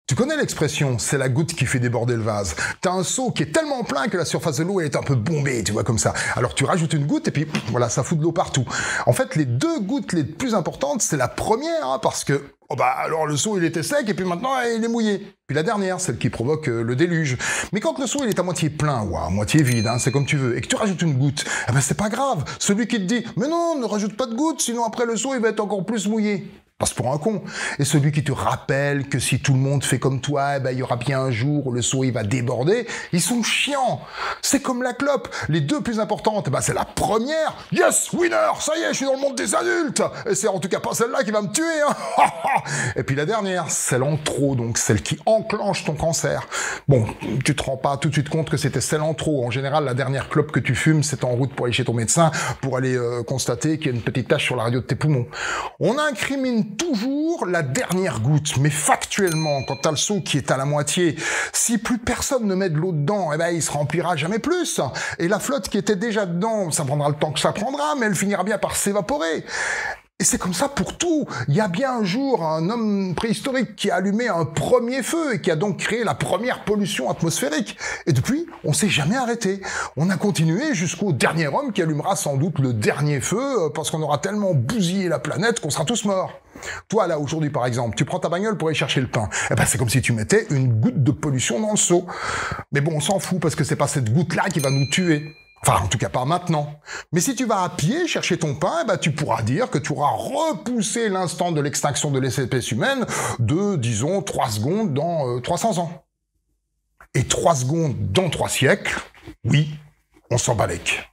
Tu connais l'expression, c'est la goutte qui fait déborder le vase. T'as un seau qui est tellement plein que la surface de l'eau est un peu bombée, tu vois, comme ça. Alors tu rajoutes une goutte et puis voilà, ça fout de l'eau partout. En fait, les deux gouttes les plus importantes, c'est la première, hein, parce que alors le seau il était sec et puis maintenant il est mouillé. Puis la dernière, celle qui provoque le déluge. Mais quand le seau il est à moitié plein ou à moitié vide, hein, c'est comme tu veux, et que tu rajoutes une goutte, c'est pas grave. Celui qui te dit « Mais non, ne rajoute pas de goutte, sinon après le seau il va être encore plus mouillé ». Passe pour un con. Et celui qui te rappelle que si tout le monde fait comme toi, il y aura bien un jour où le seau il va déborder, ils sont chiants. C'est comme la clope. Les deux plus importantes, c'est la première. Yes, winner, ça y est, je suis dans le monde des adultes. Et c'est en tout cas pas celle-là qui va me tuer. Hein. Et puis la dernière, celle en trop, donc celle qui enclenche ton cancer. Bon, tu te rends pas tout de suite compte que c'était celle en trop. En général, la dernière clope que tu fumes, c'est en route pour aller chez ton médecin, pour aller constater qu'il y a une petite tache sur la radio de tes poumons. On incrimine toujours la dernière goutte, mais factuellement, quand t'as le seau qui est à la moitié, si plus personne ne met de l'eau dedans, il se remplira jamais plus. Et la flotte qui était déjà dedans, ça prendra le temps que ça prendra, mais elle finira bien par s'évaporer. Et c'est comme ça pour tout. Il y a bien un jour un homme préhistorique qui a allumé un premier feu et qui a donc créé la première pollution atmosphérique. Et depuis, on s'est jamais arrêté. On a continué jusqu'au dernier homme qui allumera sans doute le dernier feu parce qu'on aura tellement bousillé la planète qu'on sera tous morts. Toi, là, aujourd'hui, par exemple, tu prends ta bagnole pour aller chercher le pain. C'est comme si tu mettais une goutte de pollution dans le seau. Mais bon, on s'en fout parce que c'est pas cette goutte-là qui va nous tuer. Enfin, en tout cas pas maintenant. Mais si tu vas à pied chercher ton pain, tu pourras dire que tu auras repoussé l'instant de l'extinction de l'espèce humaine de, disons, 3 secondes dans 300 ans. Et 3 secondes dans 3 siècles, oui, on s'en balèque.